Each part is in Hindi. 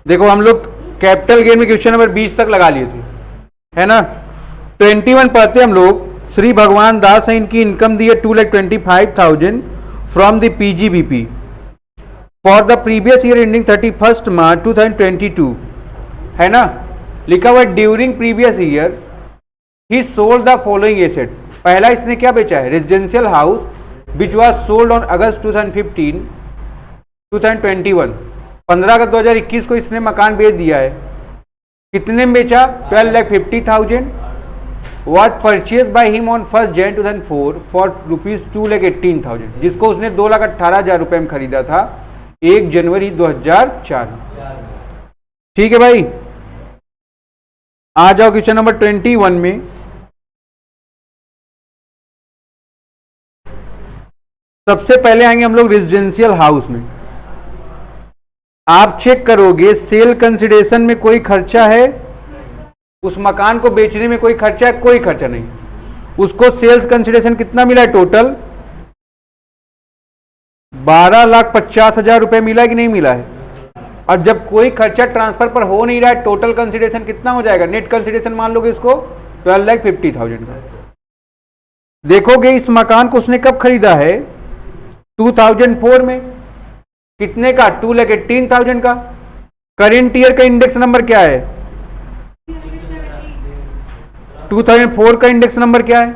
देखो हम लोग कैपिटल गेन में क्वेश्चन नंबर 20 तक लगा लिए थे, है ना। 21 पढ़ते हम लोग। श्री भगवान दास है, इनकी इनकम दी है 2,25,000 from the PGBP for the previous year ending 31 मार्च 2022, है ना। लिखा हुआ during previous year he sold the following asset. पहला इसने क्या बेचा है, residential house which was sold on August 2021 15 अगस्त 2021 को इसने मकान बेच दिया है। कितने में बेचा, 12,50,000। Was purchase by him on 1 January 2004 for ₹2,18,000, जिसको उसने 2,18,000 रुपए में खरीदा था 1 जनवरी 2004। ठीक है भाई, आ जाओ क्वेश्चन नंबर 21 में। सबसे पहले आएंगे हम लोग रेजिडेंशियल हाउस में। आप चेक करोगे सेल कंसिडरेशन में कोई खर्चा है, उस मकान को बेचने में कोई खर्चा है, कोई खर्चा नहीं। उसको सेल्स कंसिडरेशन कितना मिला है, टोटल 12,50,000 रुपए मिला है कि नहीं मिला है। और जब कोई खर्चा ट्रांसफर पर हो नहीं रहा है, टोटल कंसिडरेशन कितना हो जाएगा, नेट कंसिडरेशन मान लोगे इसको 12,50,000 का। देखोगे इस मकान को उसने कब खरीदा है, 2004 में। कितने का, 2,18,000 का। करेंट ईयर का इंडेक्स नंबर क्या है, 2004 का इंडेक्स नंबर क्या है,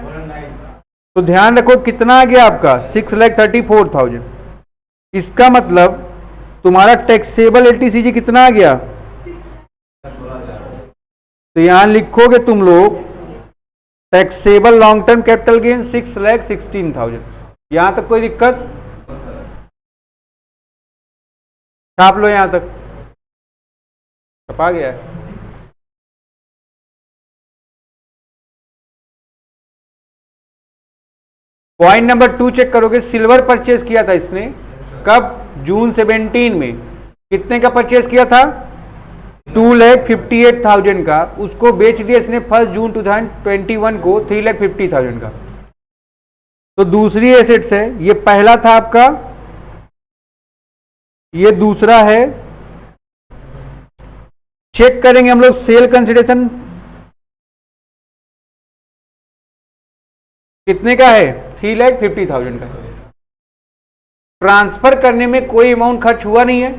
तो ध्यान रखो कितना आ गया आपका, 6,34,000। इसका मतलब तुम्हारा टैक्सेबल एलटीसीजी कितना आ गया, तो यहां लिखोगे तुम लोग taxable long term capital gain 6,16,000। यहां तक कोई दिक्कत, छाप लो यहां तक, छपा गया है। पॉइंट नंबर 2 चेक करोगे, सिल्वर परचेज किया था इसने कब, जून 17 में। कितने का परचेज किया था, 2,58,000 का। उसको बेच दिया इसने 1 जून 2021 को 3,50,000 का। तो दूसरी एसेट्स है, ये पहला था आपका, ये दूसरा है। चेक करेंगे हम लोग सेल कंसिडरेशन कितने का है, 3,50,000 का। ट्रांसफर करने में कोई अमाउंट खर्च हुआ नहीं है,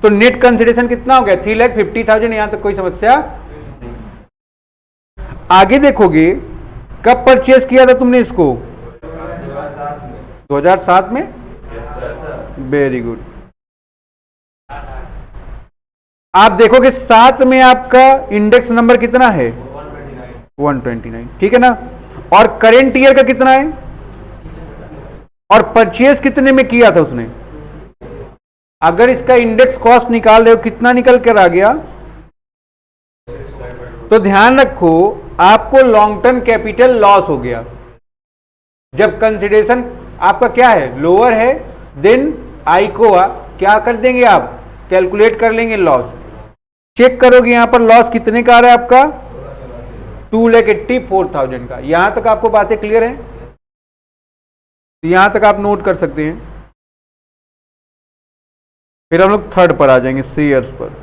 तो नेट कंसिडरेशन कितना हो गया, 3,50,000। यहां तक कोई समस्या। आगे देखोगे कब परचेज किया था तुमने इसको, 2007 में। Very good. आप देखोगे साथ में आपका इंडेक्स नंबर कितना है, 129, ठीक है ना। और करेंट ईयर का कितना है, और परचेज कितने में किया था उसने। अगर इसका इंडेक्स कॉस्ट निकाल रहे हो, कितना निकल कर आ गया, तो ध्यान रखो आपको लॉन्ग टर्म कैपिटल लॉस हो गया। जब कंसिडरेशन आपका क्या है, लोअर है, देन आइकोआ क्या कर देंगे आप, कैलकुलेट कर लेंगे लॉस। चेक करोगे यहां पर लॉस कितने का आ रहा है आपका, 2,84,000 का। यहां तक आपको बातें क्लियर हैं, यहां तक आप नोट कर सकते हैं। फिर हम लोग थर्ड पर आ जाएंगे, शेयर्स पर।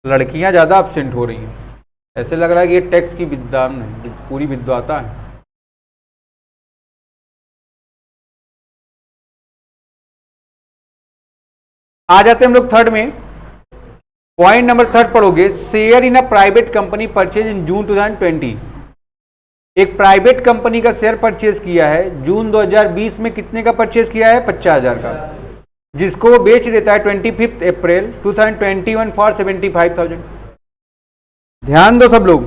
लड़कियां ज्यादा एब्सेंट हो रही हैं, ऐसे लग रहा है कि ये टैक्स की विद्वान है, पूरी विद्वाता है। आ जाते हैं हम लोग थर्ड में। पॉइंट नंबर थर्ड पढ़ोगे, share in a private company purchase in June 2020। एक प्राइवेट कंपनी का शेयर परचेज किया है जून 2020 में। कितने का परचेज किया है, 50,000 का, जिसको वो बेच देता है 25 अप्रैल 2021 फॉर 75,000। ध्यान दो सब लोग,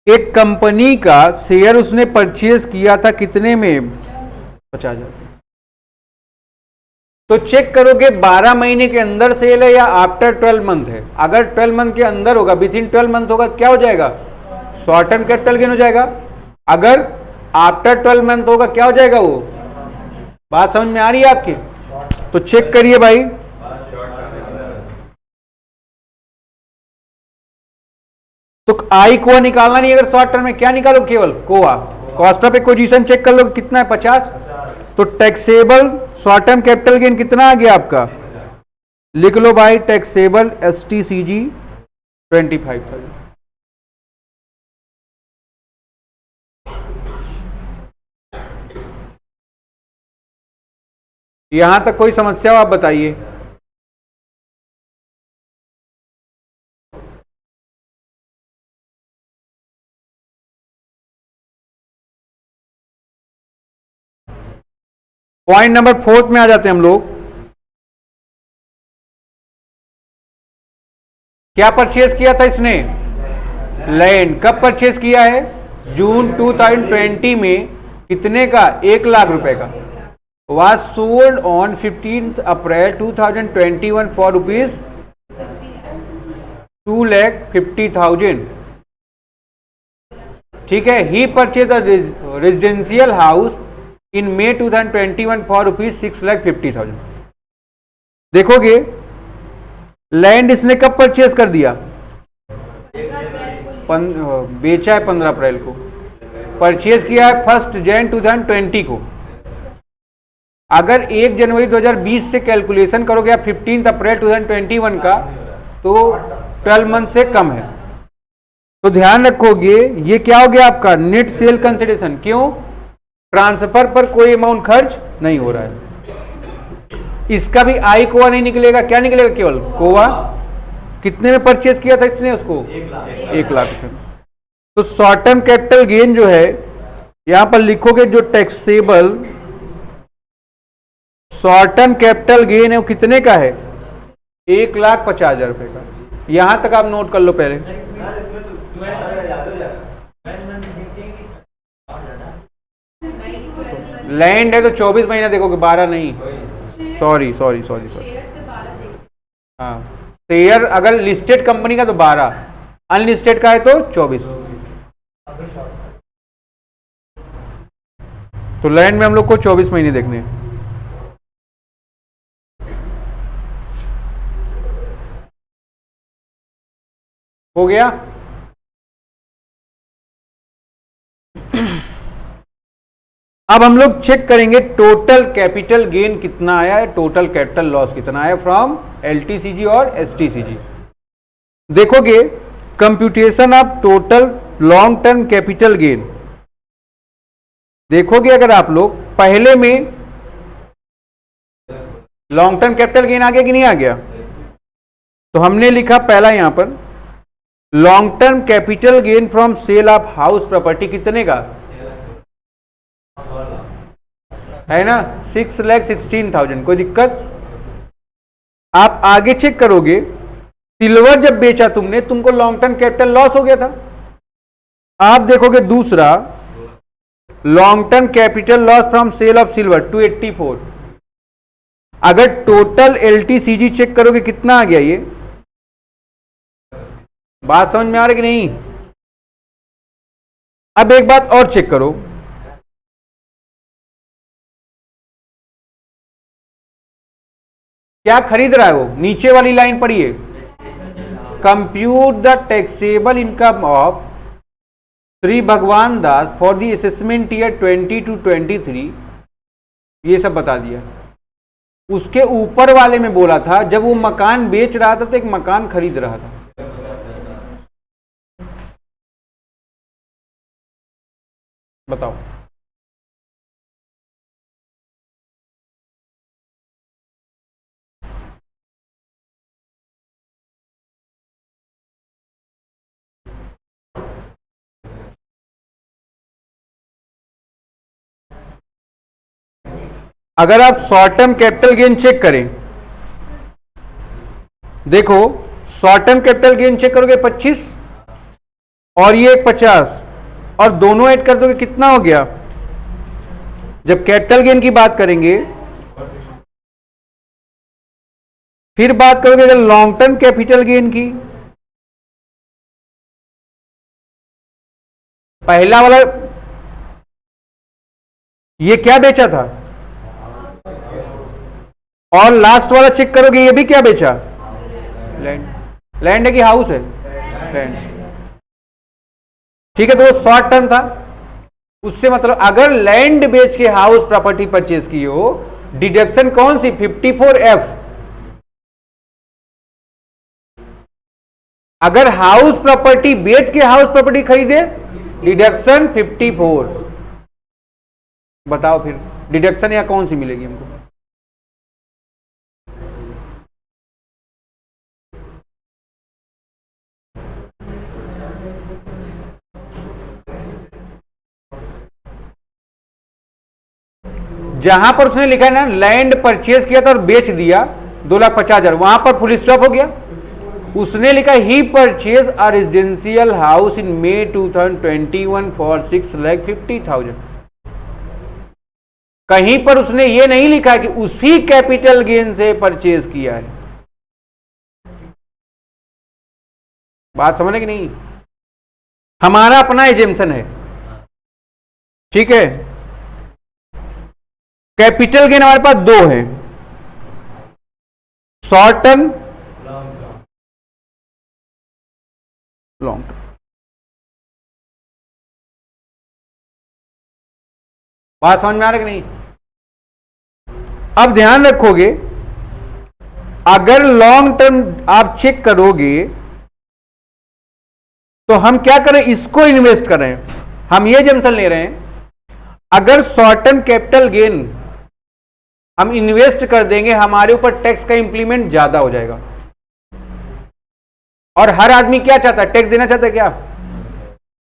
एक कंपनी का शेयर उसने परचेज किया था कितने में, 50,000। तो चेक करोगे 12 महीने के अंदर सेल है या आफ्टर 12 मंथ है। अगर 12 मंथ के अंदर होगा, विद इन 12 मंथ होगा, क्या हो जाएगा, शॉर्ट टर्म कैपिटल गेन हो जाएगा। अगर आफ्टर 12 मंथ होगा, क्या हो जाएगा वो। बात समझ में आ रही है आपकी, तो चेक करिए भाई। तो आई कोआ निकालना नहीं, अगर शॉर्ट टर्म में क्या निकालो, केवल कोआ। कॉस्ट ऑफ एक्विजिशन चेक कर लो कितना है, 50। तो taxable short term capital gain कितना आ गया आपका, लिख लो भाई, टैक्सेबल STCG 25,000। यहां तक कोई समस्या हो आप बताइए। पॉइंट नंबर 4 में आ जाते हैं हम लोग। क्या परचेज किया था इसने, लैंड। कब परचेज किया है, जून 2020 में। कितने का, 1 लाख रुपए का। was sold on 15th April 2021 for rupees 2,50,000। ठीक है। He purchase a residential house in May 2021 for rupees 6,50,000। देखोगे लैंड इसने कब परचेज कर दिया, बेचा है 15 अप्रैल को, परचेज किया है 1 जनवरी 2020 को। अगर 1 जनवरी 2020 से कैलकुलेशन करोगे आप 15 अप्रैल 2021 का, तो 12 मंथ से कम है। तो ध्यान रखोगे ये क्या हो गया आपका, नेट सेल कंसिडरेशन। क्यों, ट्रांसफर पर कोई अमाउंट खर्च नहीं हो रहा है। इसका भी आई कोआ नहीं निकलेगा, क्या निकलेगा, केवल कोआ। कितने में परचेज किया था इसने उसको, 1 लाख रुपए। तो शॉर्ट टर्म कैपिटल गेन जो है, यहां पर लिखोगे जो taxable short term capital gain है वो कितने का है, 1,50,000 रुपए का। यहां तक आप नोट कर लो पहले। लैंड है तो 24 महीना देखोगे, 12 नहीं, सॉरी। हाँ, शेयर अगर लिस्टेड कंपनी का तो 12, अनलिस्टेड का है तो 24। तो लैंड में हम लोग को 24 महीने देखने हैं। हो गया। अब हम लोग चेक करेंगे टोटल कैपिटल गेन कितना आया है, टोटल कैपिटल लॉस कितना आया फ्रॉम LTCG और STCG। देखोगे computation of total long term capital gain, देखोगे अगर आप लोग पहले में लॉन्ग टर्म कैपिटल गेन आ गया कि नहीं आ गया। तो हमने लिखा पहला यहां पर long term capital gain from sale of house property कितने का है ना, 6,16,000। कोई दिक्कत। आप आगे चेक करोगे सिल्वर जब बेचा तुमने, तुमको लॉन्ग टर्म कैपिटल लॉस हो गया था। आप देखोगे दूसरा long term capital loss from sale of silver 284। अगर टोटल LTCG चेक करोगे कितना आ गया, ये बात समझ में आ रही कि नहीं। अब एक बात और चेक करो, क्या खरीद रहा है वो, नीचे वाली लाइन पढ़िए, compute the taxable income of Shri Bhagwan Das for the assessment year 20 to 23। ये सब बता दिया। उसके ऊपर वाले में बोला था जब वो मकान बेच रहा था तो एक मकान खरीद रहा था। बताओ। अगर आप short term capital gain check करें, देखो short term capital gain check करोगे 25 और ये 50 और दोनों ऐड कर दोगे कितना हो गया। जब कैपिटल गेन की बात करेंगे, फिर बात करोगे अगर लॉन्ग टर्म कैपिटल गेन की, पहला वाला ये क्या बेचा था, और लास्ट वाला चेक करोगे ये भी क्या बेचा, लैंड। लैंड है कि हाउस है, लैंड। ठीक है, तो वो शॉर्ट टर्म था। उससे मतलब अगर लैंड बेच के हाउस प्रॉपर्टी परचेज की हो, डिडक्शन कौन सी 54F। अगर हाउस प्रॉपर्टी बेच के हाउस प्रॉपर्टी खरीदे, डिडक्शन 54। बताओ फिर डिडक्शन या कौन सी मिलेगी हमको? जहां पर उसने लिखा है ना लैंड परचेज किया था और बेच दिया 2,50,000, वहां पर फुल स्टॉप हो गया। उसने लिखा he purchase a residential house in May 2021 for 6,50,000। कहीं पर उसने ये नहीं लिखा कि उसी कैपिटल गेन से परचेज किया है। बात समझ कि नहीं? हमारा अपना एजेम्पशन है, ठीक है। कैपिटल गेन हमारे पास दो है, शॉर्ट टर्म, लॉन्ग टर्म। बात समझ में आ रहा है कि नहीं? अब ध्यान रखोगे, अगर लॉन्ग टर्म आप चेक करोगे तो हम क्या करें, इसको इन्वेस्ट कर रहे हैं, हम ये जंक्शन ले रहे हैं। अगर शॉर्ट टर्म कैपिटल गेन हम इन्वेस्ट कर देंगे, हमारे ऊपर टैक्स का इंप्लीमेंट ज्यादा हो जाएगा। और हर आदमी क्या चाहता है, टैक्स देना चाहता है क्या?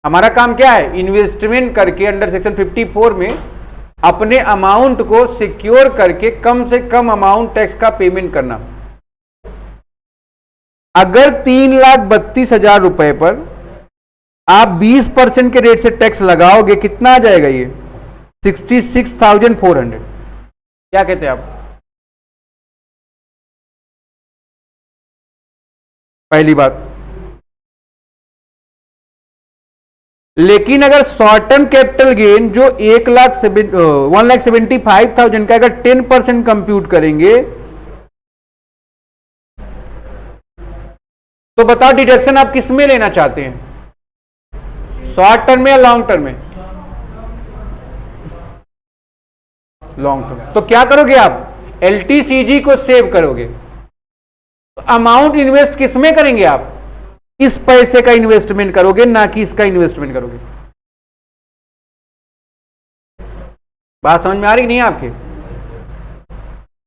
हमारा काम क्या है, इन्वेस्टमेंट करके अंडर सेक्शन 54 में अपने अमाउंट को सिक्योर करके कम से कम अमाउंट टैक्स का पेमेंट करना। अगर 3,32,000 रुपए पर आप 20% के रेट से टैक्स लगाओगे, कितना आ जाएगा ये? 66,400। क्या कहते हैं आप? पहली बात। लेकिन अगर शॉर्ट टर्म कैपिटल गेन जो 1,75,000 का अगर 10% कंप्यूट करेंगे तो बताओ डिडक्शन आप किस में लेना चाहते हैं, शॉर्ट टर्म में या लॉन्ग टर्म में? Long term. तो क्या करोगे आप, LTCG को सेव करोगे। तो अमाउंट इन्वेस्ट किस में करेंगे आप, इस पैसे का इन्वेस्टमेंट करोगे, ना कि इसका इन्वेस्टमेंट करोगे। बात समझ में आ रही नहीं आपके?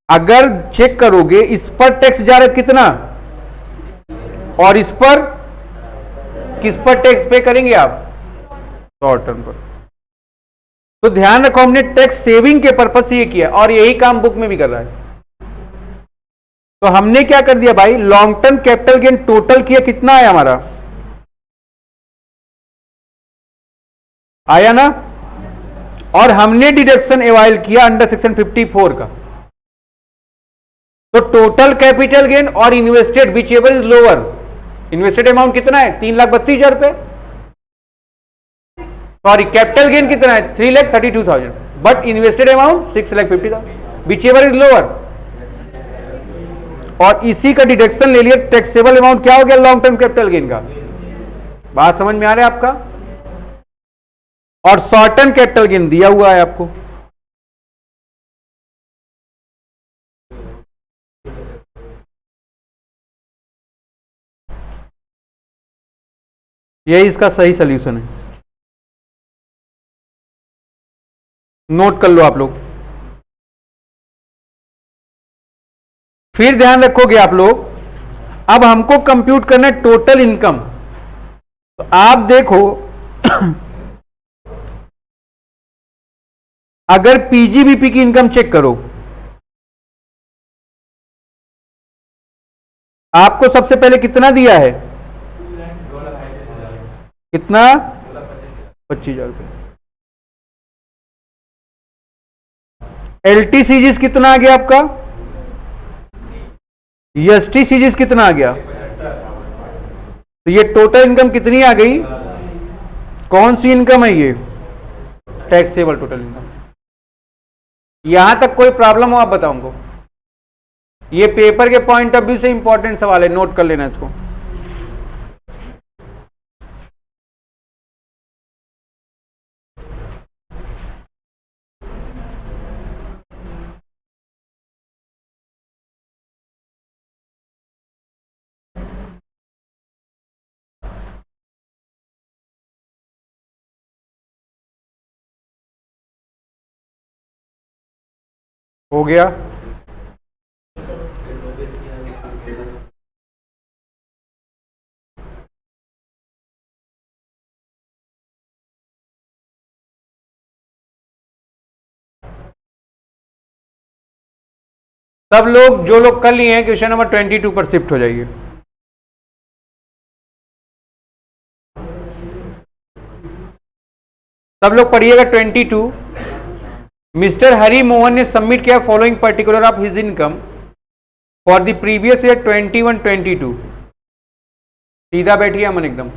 अगर चेक करोगे इस पर टैक्स जा रहा है कितना, और इस पर किस पर टैक्स पे करेंगे आप, शॉर्ट टर्म पर। तो ध्यान रखो, हमने टैक्स सेविंग के पर्पज से ये किया और यही काम बुक में भी कर रहा है। तो हमने क्या कर दिया भाई, long term capital gain total किया, कितना आया हमारा, आया ना? और हमने डिडक्शन अवॉइड किया अंडर सेक्शन 54 का। तो टोटल कैपिटल गेन और invested which ever is lower, invested amount कितना है 3,32,000 रुपए, सॉरी कैपिटल गेन कितना है 3,32,000, but invested amount 6,50,000, which ever is lower. और इसी का डिडक्शन ले लिया, टैक्सेबल अमाउंट क्या हो गया लॉन्ग टर्म कैपिटल गेन का। बात समझ में आ रहा है आपका? और शॉर्ट टर्म कैपिटल गेन दिया हुआ है आपको। यही इसका सही सॉल्यूशन है, नोट कर लो आप लोग। फिर ध्यान रखोगे आप लोग, अब हमको कंप्यूट करना है टोटल इनकम। तो आप देखो अगर पीजीबीपी की इनकम चेक करो, आपको सबसे पहले कितना दिया है, कितना, 25,000 रुपये। LTCGs कितना आ गया आपका, STCGs कितना आ गया। तो ये टोटल इनकम कितनी आ गई, कौन सी इनकम है ये, टैक्सेबल टोटल इनकम। यहां तक कोई प्रॉब्लम हो आप बताओ हमको, ये पेपर के पॉइंट ऑफ व्यू से इंपॉर्टेंट सवाल है, नोट कर लेना इसको। हो गया। सब लोग जो लोग कर लिए हैं क्वेश्चन नंबर 22 पर शिफ्ट हो जाइए। सब लोग पढ़िएगा 22। मिस्टर हरि मोहन ने सबमिट किया following particular of his income for the previous year 21-22। सीधा बैठिए अमन एकदम।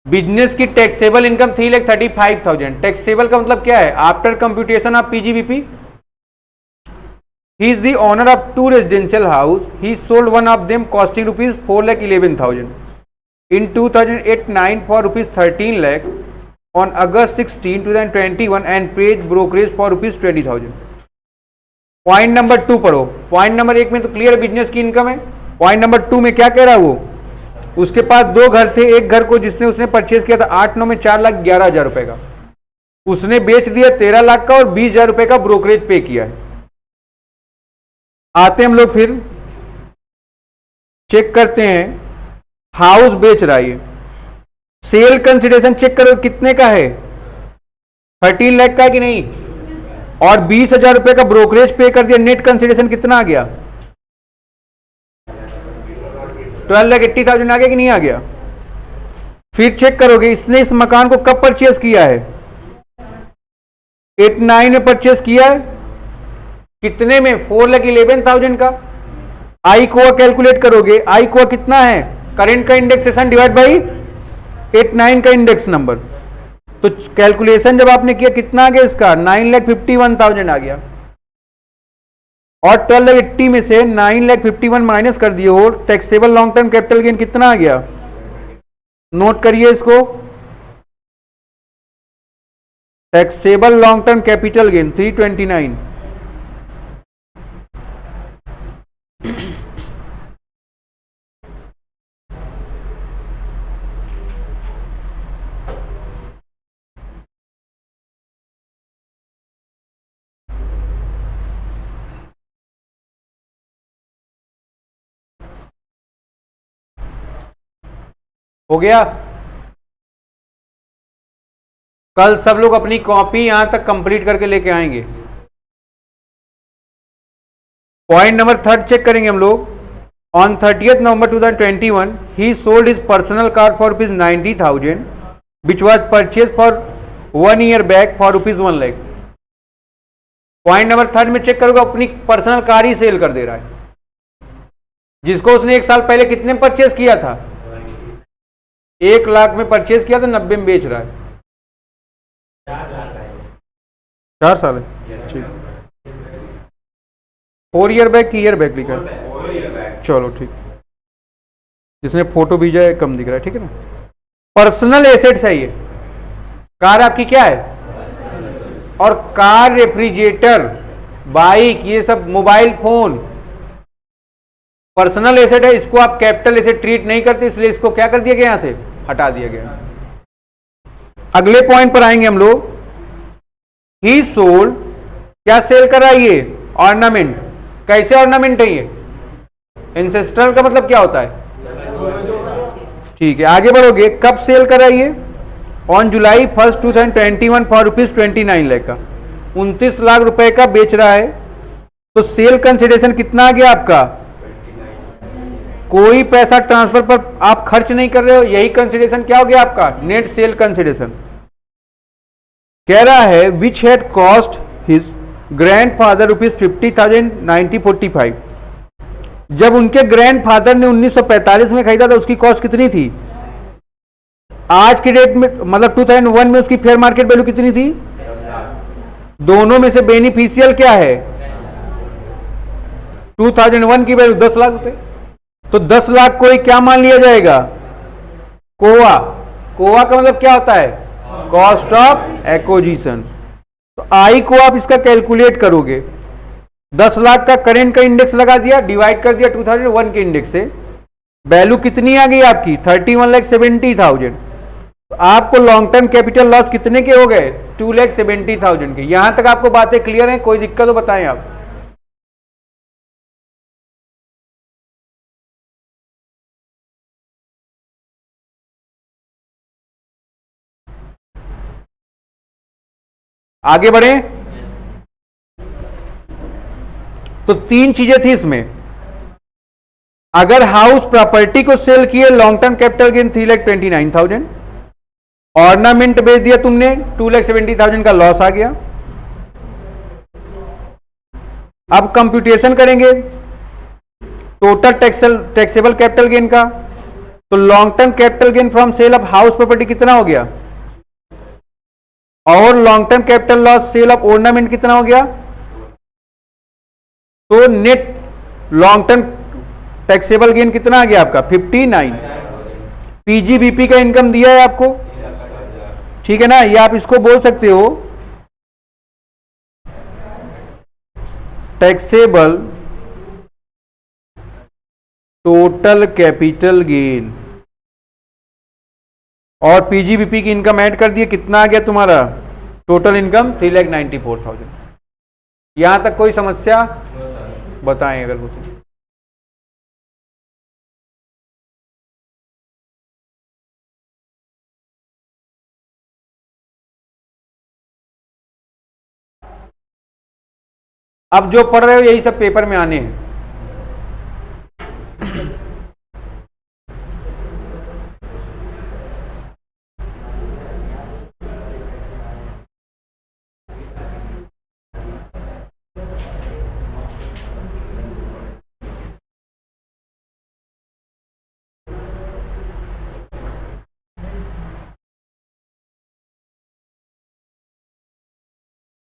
बिजनेस की टैक्सेबल इनकम 3,35,000। टैक्सेबल का मतलब क्या है? After computation of PGBP. He is the owner of 2 residential house. He sold one of them costing rupees 4,11,000 in 2008-9 for rupees 13 lakh on August 16, 2021 and paid brokerage for rupees 20,000। Point number 2 पढ़ो। पॉइंट नंबर 1 में तो क्लियर बिजनेस की इनकम है। पॉइंट नंबर 2 में क्या कह रहा है वो? उसके पास 2 घर थे। एक घर को जिसने उसने परचेज किया था 8-9 में 4,11,000 रुपए का, उसने बेच दिया 13 लाख का और 20,000 रुपए का ब्रोकरेज पे किया है। आते हम लोग फिर चेक करते हैं। हाउस बेच रहा है, सेल कंसिडरेशन चेक करो कितने का है? 13 लाख का है कि नहीं? और 20,000 रुपए का ब्रोकरेज पे कर दिया। नेट कंसिडरेशन कितना आ गया? 12,80,000 आ गया कि नहीं आ गया? फिर चेक करोगे इसने इस मकान को कब परचेज किया है? 8-9 में परचेज किया है। कितने में? 4,11,000 का। आई को कैलकुलेट करोगे। आई को कितना है? करेंट का इंडेक्सेशन डिवाइड बाई 8-9 का इंडेक्स नंबर। तो कैलकुलेशन जब आपने किया कितना आ गया इसका? 9,51,000 आ गया। और 12,80 में से 9,51,000 माइनस कर दिए हो, taxable long term capital gain कितना आ गया? नोट करिए इसको। Taxable long term capital gain 329। हो गया। कल सब लोग अपनी कॉपी यहां तक कंप्लीट करके लेके आएंगे। पॉइंट नंबर 3 चेक करेंगे हम लोग। On 30th November 2021 he sold his personal car for rupees 90,000 which was purchase for 1 year back for rupees 1 lakh. Point number 3 में चेक करोगे अपनी पर्सनल कार ही सेल कर दे रहा है, जिसको उसने 1 साल पहले कितने में परचेज किया था? 1 लाख में परचेज किया था, 90 में बेच रहा है। 4 साल है, ठीक। 4 year बैक की ईयर बैक लिखा है? चलो ठीक। जिसने फोटो भेजा है कम दिख रहा है, ठीक है ना। पर्सनल एसेट्स है ये। कार आपकी क्या है? और कार, रेफ्रिजरेटर, बाइक, ये सब, मोबाइल फोन पर्सनल एसेट है। इसको आप कैपिटल एसेट ट्रीट नहीं करते, इसलिए इसको क्या कर दिया गया? यहां से हटा दिया गया। अगले पॉइंट पर आएंगे हम लोग। ही सोल्ड, क्या सेल कर रहा है ये? ऑर्नामेंट। कैसे ऑर्नामेंट है ये? एंसेस्ट्रल का मतलब क्या होता है? ठीक है, आगे बढ़ोगे। कब सेल कर रहा है ये? On July 1, 2021 for rupees 29 lakh का, 29 लाख रुपए का बेच रहा है। तो सेल कंसिडरेशन कितना आ गया आपका? कोई पैसा ट्रांसफर पर आप खर्च नहीं कर रहे हो, यही कंसिडरेशन क्या हो गया आपका? Net sale consideration. कह रहा है which had cost his grandfather rupees 50,000 1945। जब उनके ग्रैंडफादर ने 1945 में खरीदा था, उसकी कॉस्ट कितनी थी? आज की डेट में मतलब 2001 में उसकी फेयर मार्केट वैल्यू कितनी थी? दोनों में से बेनिफिशियल क्या है? 2001 की वैल्यू 10 लाख रुपए। तो 10 लाख को ही क्या मान लिया जाएगा? कोआ। कोआ का मतलब क्या होता है? Cost of acquisition. तो आई को आप इसका कैलकुलेट करोगे। 10 लाख का करेंट का इंडेक्स लगा दिया, डिवाइड कर दिया 2001 के इंडेक्स से, वैल्यू कितनी आ गई आपकी? 31,70,000। आपको लॉन्ग टर्म कैपिटल लॉस कितने के हो गए? 2,70,000 के। यहां तक आपको बातें क्लियर हैं? कोई दिक्कत हो बताएं आप। आगे बढ़े। तो तीन चीजें थी इसमें। अगर हाउस प्रॉपर्टी को सेल किए, long term capital gain 3,29,000। Ornament बेच दिया तुमने, 2,70,000 का लॉस आ गया। अब कंप्यूटेशन करेंगे टोटल टैक्सेबल कैपिटल गेन का। तो long term capital gain from sale of house property कितना हो गया? और long term capital loss sale of ornament कितना हो गया? तो net long term taxable gain कितना आ गया आपका? 59। पीजीबीपी का इनकम दिया है आपको, ठीक है ना? ये आप इसको बोल सकते हो टैक्सेबल टोटल कैपिटल गेन, और पीजीबीपी की इनकम ऐड कर दिए, कितना आ गया तुम्हारा? Total income 3,94,000। यहां तक कोई समस्या बताएं अगर कुछ। अब जो पढ़ रहे हो यही सब पेपर में आने हैं।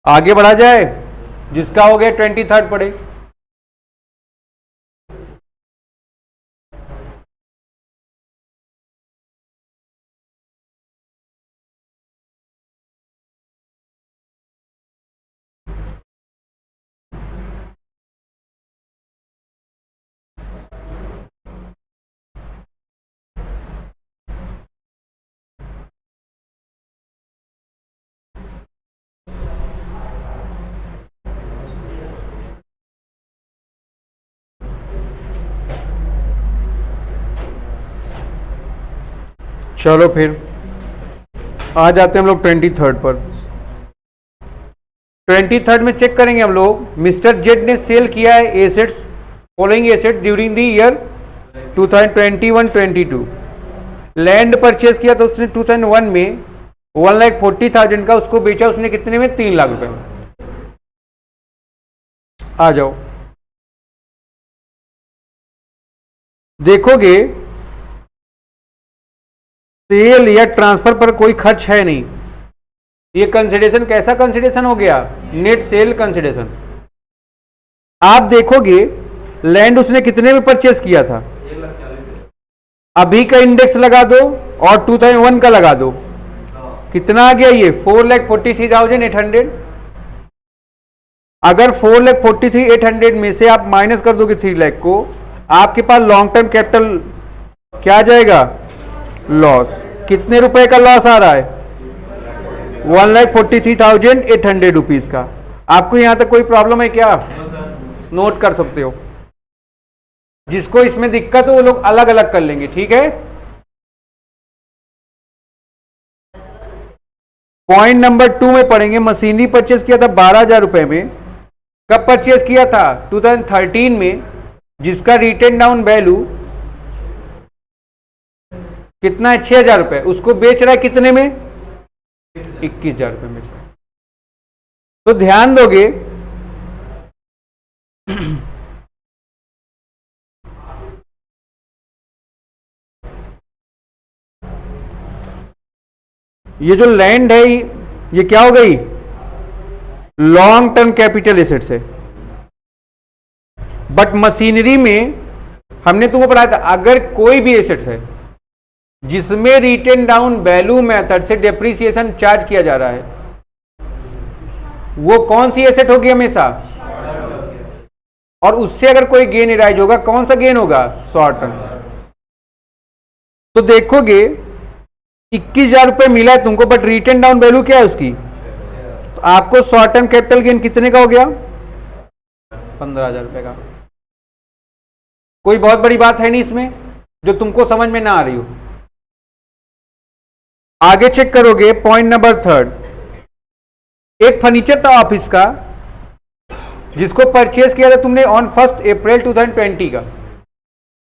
आगे बढ़ा जाए। जिसका हो गया 23rd पढ़े। चलो फिर आ जाते हैं हम लोग 23rd पर। 23rd में चेक करेंगे हम लोग। मिस्टर जेड ने सेल किया है assets, following asset during the year 2021-22। Land purchase किया था उसने 2001 में 1,40,000 का, उसको बेचा उसने कितने में? 3 लाख रुपए में। आ जाओ, देखोगे सेल या ट्रांसफर पर कोई खर्च है नहीं। ये कंसिडरेशन कैसा कंसिडरेशन हो गया? Net sale consideration. आप देखोगे लैंड उसने कितने में परचेस किया था? अभी का इंडेक्स लगा दो और 2001 का लगा दो, कितना आ गया? ये 4,43,800। अगर 4,43,800 में से आप माइनस कर दोगे 3 लाख को, आपके पास लॉन्ग टर्म कैपिटल क्या आ जाएगा? लॉस। कितने रुपए का लॉस आ रहा है? 1,43,800 रुपीज का। आपको यहां तक कोई प्रॉब्लम है क्या? नोट कर सकते हो। जिसको इसमें दिक्कत हो वो लोग अलग अलग कर लेंगे, ठीक है? पॉइंट नंबर 2 में पढ़ेंगे। मशीनरी परचेज किया था 12,000 रुपए में। कब परचेज किया था? 2013 में, जिसका रिटेन डाउन वैल्यू कितना है? 6,000 रुपए। उसको बेच रहा है कितने में? 21,000 रुपए में। तो ध्यान दोगे ये जो लैंड है ये क्या हो गई? लॉन्ग टर्म कैपिटल एसेट्स है। बट मशीनरी में हमने तुमको पढ़ाया था, अगर कोई भी एसेट्स है जिसमें रिटेन डाउन वैल्यू मेथड से डेप्रिसिएशन चार्ज किया जा रहा है, वो कौन सी एसेट होगी? हमेशा। और उससे अगर कोई गेन इराइज होगा, कौन सा गेन होगा? Short term. तो देखोगे 21,000 रुपये मिला है तुमको, बट रिटर्न डाउन वैल्यू क्या है उसकी, तो आपको शॉर्ट टर्म कैपिटल गेन कितने का हो गया, 15,000 रुपये का। कोई बहुत बड़ी बात है नहीं इसमें जो तुमको समझ में ना आ रही हो। आगे चेक करोगे पॉइंट नंबर 3, एक फर्नीचर था ऑफिस का जिसको परचेज किया था तुमने ऑन 1 अप्रैल 2020 का,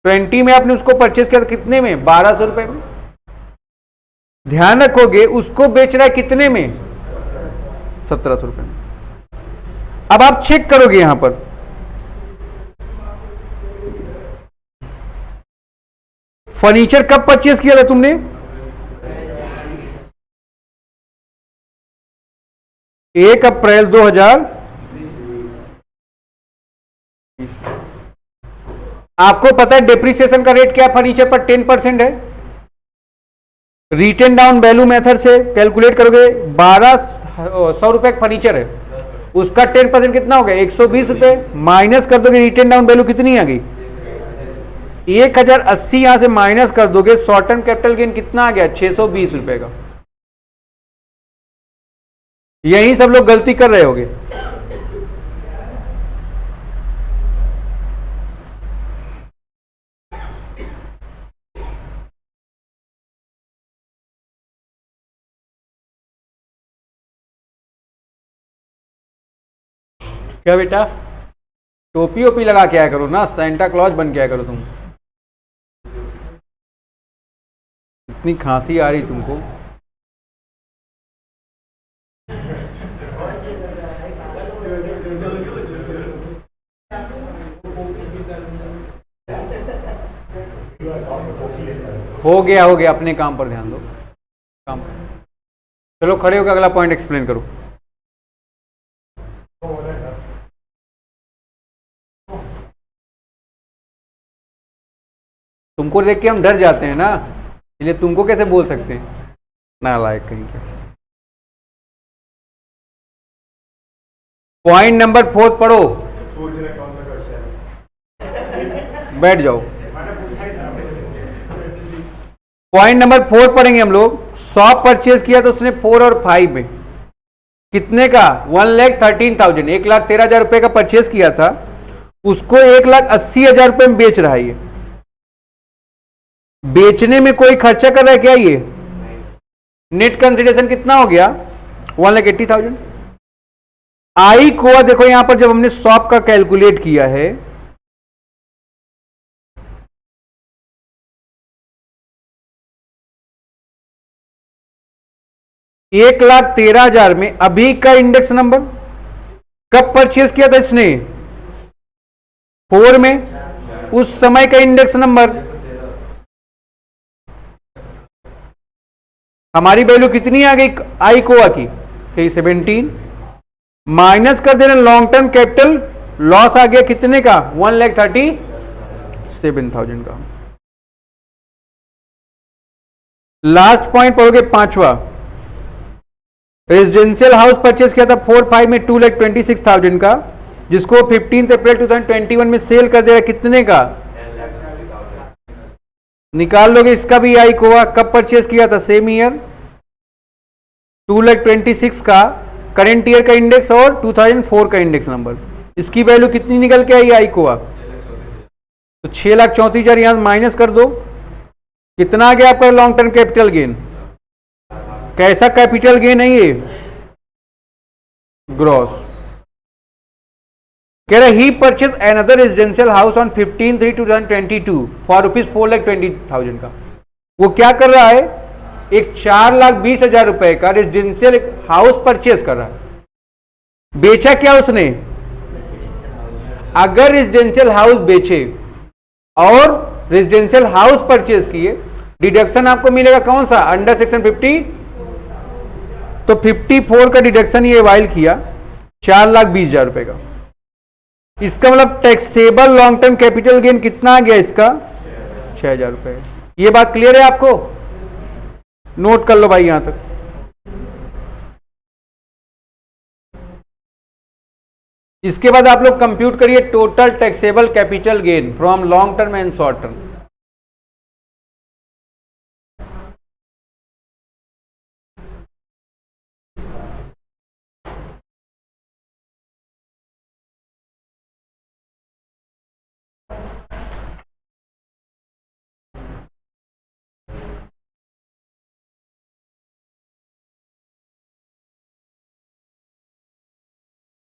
20 में आपने उसको परचेज किया था कितने में, 1200 रुपए में। ध्यान रखोगे उसको बेच रहा है कितने में, 1700 रुपए में। अब आप चेक करोगे यहां पर फर्नीचर कब परचेज किया था तुमने, 1 अप्रैल 2000। आपको पता है डेप्रिसिएशन का रेट क्या फर्नीचर पर, 10% है। रिटर्न डाउन वैल्यू मेथड से कैलकुलेट करोगे, 1200 रुपए का फर्नीचर है, उसका 10% कितना हो गया, 120 रुपए। माइनस कर दोगे रिटर्न डाउन वैल्यू कितनी आ गई, 1080। यहां से माइनस कर दोगे शॉर्ट टर्म कैपिटल गेन कितना आ गया, 620 रुपए का। यही सब लोग गलती कर रहे होगे। क्या बेटा, टोपी ओपी लगा के आया करो ना, सेंटा क्लॉज बन के आया करो तुम। इतनी खांसी आ रही तुमको। हो गया हो गया, अपने काम पर ध्यान दो, काम पर। चलो खड़े होकर अगला पॉइंट एक्सप्लेन करो। तुमको देख के हम डर जाते हैं ना, इसलिए तुमको कैसे बोल सकते हैं, नालायक कहीं के। पॉइंट नंबर 4 पढ़ो, बैठ जाओ। पॉइंट नंबर 4 पढ़ेंगे हम लोग। शॉप परचेज किया तो उसने 4 और 5 में कितने का, 1,13,000, 1,13,000 रुपए का परचेज किया था, उसको 1,80,000 रुपए में बेच रहा है। ये बेचने में कोई खर्चा कर रहा है क्या, ये नेट कंसिडरेशन कितना हो गया, 1,80,000। आई को देखो यहां पर जब हमने शॉप का कैलकुलेट किया है, एक 1,13,000 में अभी का इंडेक्स नंबर, कब परचेज किया था इसने, 4 में, उस समय का इंडेक्स नंबर, हमारी वैल्यू कितनी आ गई आई कोआ की, 317। माइनस कर देना लॉन्ग टर्म कैपिटल लॉस आ गया कितने का, 1,37,000 का। लास्ट पॉइंट पढ़ोगे 5वां, रेजिडेंशियल हाउस परचेज किया था 4-5 में 2,26,000 का, जिसको 15 अप्रैल 2021 में सेल कर दिया कितने का, निकाल लोगे इसका भी आई कोआ। कब परचेज किया था, सेम ईयर, 2,26,000 का करेंट ईयर का इंडेक्स और 2004 का इंडेक्स नंबर। इसकी वैल्यू कितनी निकल के आई आई कोआ, तो 6,34,000 यहां माइनस कर दो, कितना आ गया आपका लॉन्ग टर्म कैपिटल गेन। कैसा कैपिटल गेन है ये, ग्रॉस। कह रहा he purchase another residential house on 15/3/2022 for ₹4,20,000 का। वो क्या कर रहा है, एक 4,20,000 रुपए का रेजिडेंशियल हाउस परचेज कर रहा है। बेचा क्या उसने, अगर रेजिडेंशियल हाउस बेचे और रेजिडेंशियल हाउस परचेज किए, डिडक्शन आपको मिलेगा कौन सा, अंडर सेक्शन 50, तो 54 का डिडक्शन ये वाइल किया, 4,20,000 रुपए का। इसका मतलब taxable long term capital gain कितना आ गया इसका, 6,000 रुपए। ये बात क्लियर है आपको, नोट कर लो भाई यहां तक। इसके बाद आप लोग कंप्यूट करिए total taxable capital gain from long term and short term.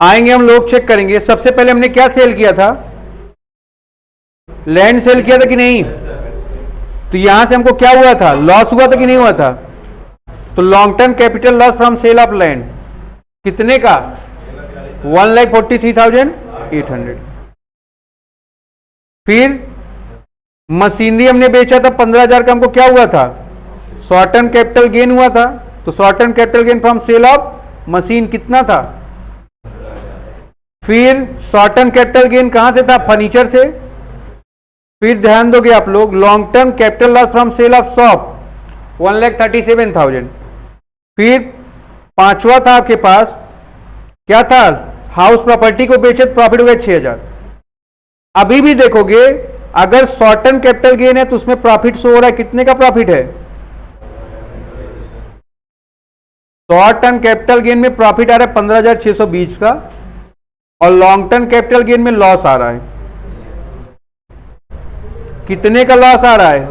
आएंगे हम लोग, चेक करेंगे। सबसे पहले हमने क्या सेल किया था? लैंड सेल किया था कि नहीं? तो यहां से हमको क्या हुआ था? लॉस हुआ था कि नहीं हुआ था? तो long term capital loss from sale of land कितने का? 1,43,800। फिर मशीनरी हमने बेचा था 15,000 का, हमको क्या हुआ था? शॉर्ट टर्म कैपिटल गेन हुआ था। तो short term capital gain from sale of machine कितना था? फिर शॉर्ट टर्म कैपिटल गेन कहां से था? फर्नीचर से। फिर ध्यान दोगे आप लोग, long term capital loss from sale of shop 1,37,000। फिर पांचवा था आपके पास, क्या था? हाउस प्रॉपर्टी को बेचे, प्रॉफिट हो गया 6,000। अभी भी देखोगे, अगर शॉर्ट टर्म कैपिटल गेन है तो उसमें प्रॉफिट शो हो रहा है। कितने का प्रॉफिट है? शॉर्ट टर्म कैपिटल गेन में प्रॉफिट आ रहा है 15,620 का, और लॉन्ग टर्म कैपिटल गेन में लॉस आ रहा है। कितने का लॉस आ रहा है?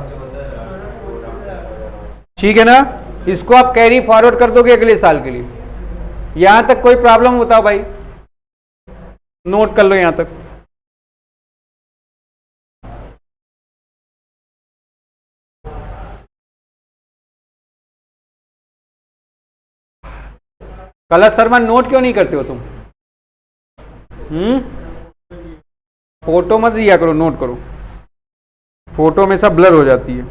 ठीक है ना? इसको आप कैरी फॉरवर्ड कर दोगे अगले साल के लिए। यहां तक कोई प्रॉब्लम होता भाई? नोट कर लो यहां तक। कलश शर्मा, नोट क्यों नहीं करते हो तुम? फोटो मत दिया करो, नोट करो। फोटो में सब ब्लर हो जाती है।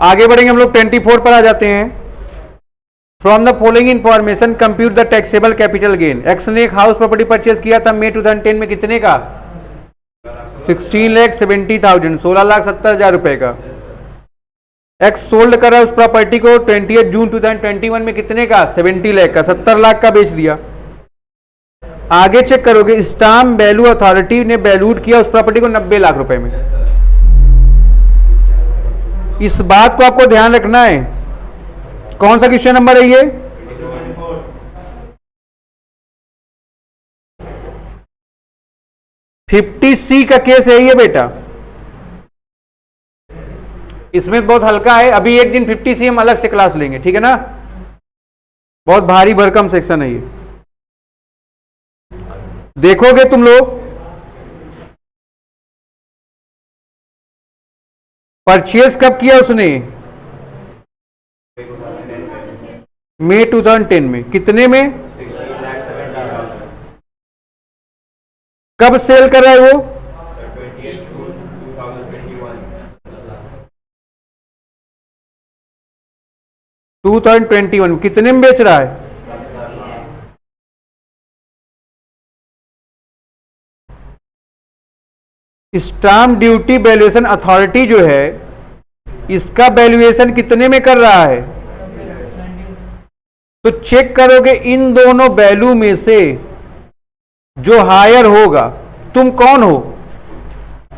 आगे बढ़ेंगे हम लोग, 24 पर आ जाते हैं। From the following information compute the taxable capital gain. X ने एक हाउस प्रॉपर्टी परचेज किया था मई 2010 में, कितने का? 16,70,000, 16,70,000 रुपए का। एक्स सोल्ड करा उस प्रॉपर्टी को 28 जून 2021 में, कितने का? 70 लाख का, 70 लाख का बेच दिया। आगे चेक करोगे, स्टाम्प वैल्यू अथॉरिटी ने वैल्यूड किया उस प्रॉपर्टी को 90 लाख रुपए में। इस बात को आपको ध्यान रखना है। कौन सा क्वेश्चन नंबर है ये? फिफ्टी सी का केस है ये बेटा। इसमें बहुत हल्का है। अभी एक दिन 50 सी हम अलग से क्लास लेंगे, ठीक है ना? बहुत भारी भरकम सेक्शन है ये। देखोगे तुम लोग, परचेज कब किया उसने? मई 2010 में। कितने में? कब सेल कर रहा है वो? 2021। कितने में बेच रहा है? स्टाम्प ड्यूटी वैल्यूएशन अथॉरिटी जो है, इसका वैल्यूएशन कितने में कर रहा है? तो चेक करोगे इन दोनों वैल्यू में से जो हायर होगा। तुम कौन हो?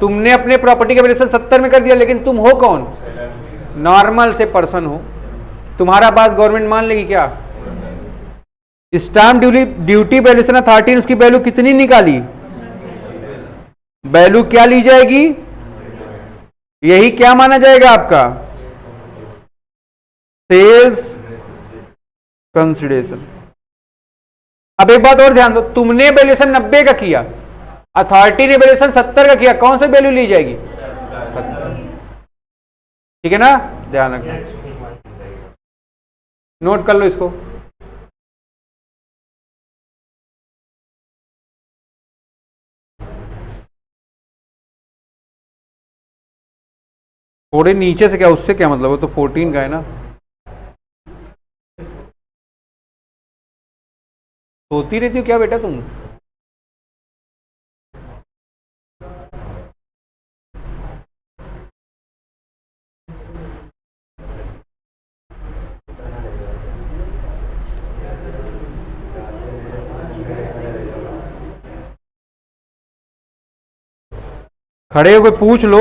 तुमने अपने प्रॉपर्टी का वैल्यूएशन 70 में कर दिया, लेकिन तुम हो कौन? नॉर्मल से पर्सन हो। तुम्हारा बात गवर्नमेंट मान लेगी क्या? स्टाम्प ड्यूटी वैल्यूएशन अथॉरिटी ने उसकी वैल्यू कितनी निकाली? वैल्यू क्या ली जाएगी? यही क्या माना जाएगा आपका? Sales consideration. अब एक बात और ध्यान दो, तुमने वैल्यूएशन 90 का किया, अथॉरिटी ने वैल्यूएशन 70 का किया, कौन सी वैल्यू ली जाएगी? 70। ठीक है ना? ध्यान रखना, नोट कर लो इसको। थोड़े नीचे से क्या, उससे क्या मतलब? वो तो 14 का है ना। सोती रहती हो क्या बेटा तुम? खड़े होकर पूछ लो।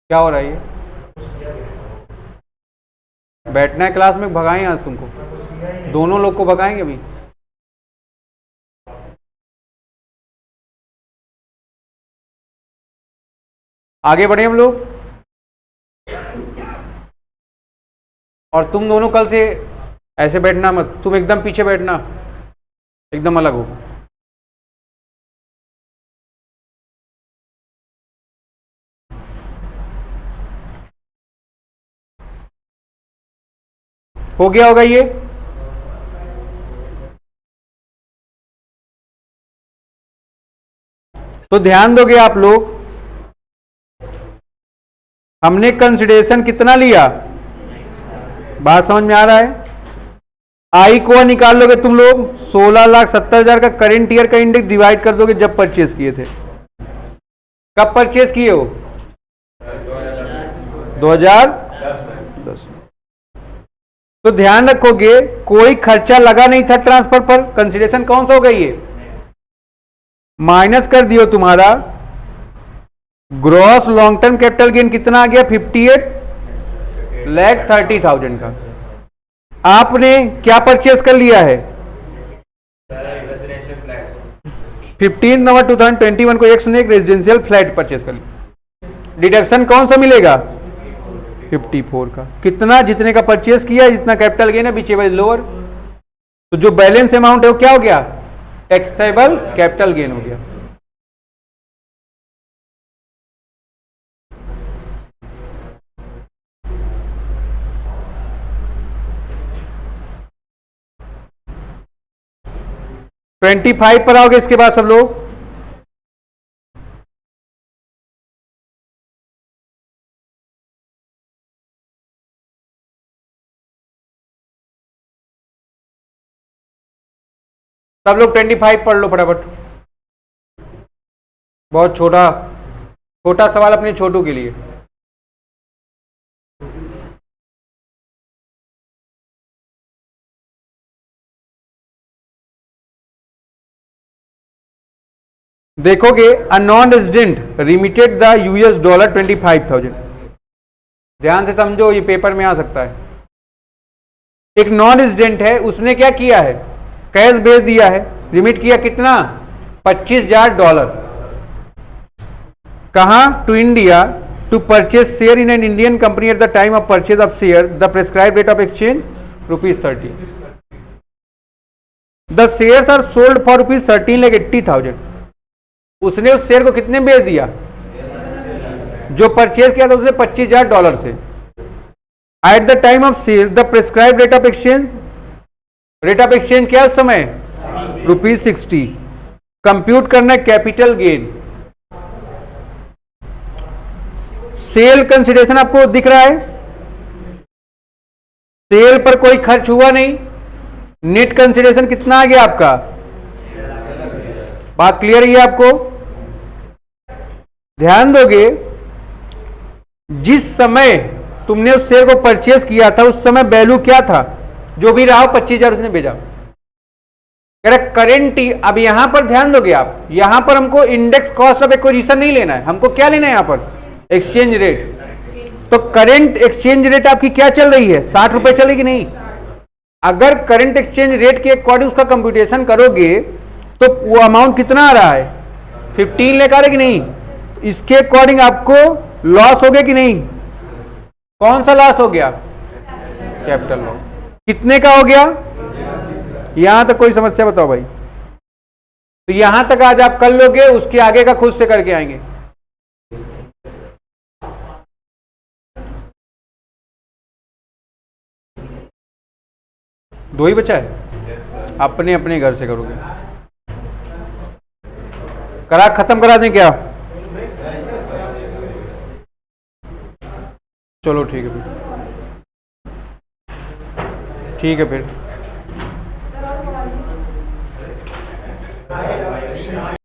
क्या हो रहा है? ये बैठना है क्लास में, भगाएं आज तुमको, दोनों लोग को भगाएंगे अभी। आगे बढ़े हम लोग। और तुम दोनों कल से ऐसे बैठना मत, तुम एकदम पीछे बैठना, एकदम अलग हो। हो गया होगा ये? तो ध्यान दोगे आप लोग, हमने कंसिडरेशन कितना लिया? बात समझ में आ रहा है? आई को निकाल लोगे तुम लोग, 16,70,000 का करेंट ईयर का इंडेक्स डिवाइड कर दोगे जब परचेज किए थे। कब परचेज किए हो? 2010। तो ध्यान रखोगे कोई खर्चा लगा नहीं था ट्रांसफर पर, कंसिडरेशन कौन सा होगा ये? माइनस कर दियो तुम्हारा gross long term capital gain कितना आ गया? 58,30,000 का। आपने क्या परचेज कर लिया है? 15 नवंबर 2021 को एक रेजिडेंशियल फ्लैट परचेज कर लिया। डिडक्शन कौन सा मिलेगा? 54 का। कितना? जितने का परचेज किया, जितना कैपिटल गेन है, बीचेबल लोअर। तो जो बैलेंस अमाउंट है वो क्या हो गया? टैक्सेबल कैपिटल गेन हो गया। ट्वेंटी 25 पर आओगे इसके बाद सब लोग। सब लोग 25 पढ़ लो फटाफट। बहुत छोटा छोटा सवाल अपने छोटू के लिए। देखोगे a non resident remitted the US dollar 25,000। ध्यान से समझो, ये पेपर में आ सकता है। एक नॉन रेजिडेंट है, उसने क्या किया है? कैश भेज दिया है। रिमिट किया कितना? $25,000। कहां? To India to purchase share in an Indian company at the time of purchase of share the prescribe rate of exchange ₹30। The shares are sold for ₹13,80,000। उसने उस शेयर को कितने बेच दिया? जो परचेज किया था उसने $25,000 से। At the time of sale the prescribe rate of exchange, rate of exchange क्या उस समय? ₹60। कंप्यूट करना कैपिटल गेन। सेल कंसिडरेशन आपको दिख रहा है? सेल पर कोई खर्च हुआ नहीं। नेट कंसिडरेशन कितना आ गया आपका? बात क्लियर है आपको? ध्यान दोगे, जिस समय तुमने उस शेयर को परचेज किया था उस समय वैल्यू क्या था? जो भी रहा 25,000 उसने भेजा। करेंट। अब यहां पर ध्यान दोगे आप, यहां पर हमको इंडेक्स कॉस्ट ऑफ एक्विजिशन नहीं लेना है, हमको क्या लेना है यहां पर? Exchange rate. तो करेंट एक्सचेंज रेट आपकी क्या चल रही है? 60 रुपए चलेगी नहीं? अगर करेंट एक्सचेंज रेट के अकॉर्डिंग उसका कंप्यूटेशन करोगे तो वो अमाउंट कितना आ रहा है? 15 लाख आ रहा है कि नहीं? इसके अकॉर्डिंग आपको लॉस हो गया कि नहीं? कौन सा लॉस हो गया? Capital loss. कितने का हो गया? यहां तक कोई समस्या बताओ भाई? तो यहां तक आज आप कर लोगे, उसके आगे का खुद से करके आएंगे। दो ही बचा है, अपने अपने घर से करोगे। करा खत्म करा दें क्या? चलो ठीक है फिर, ठीक है फिर।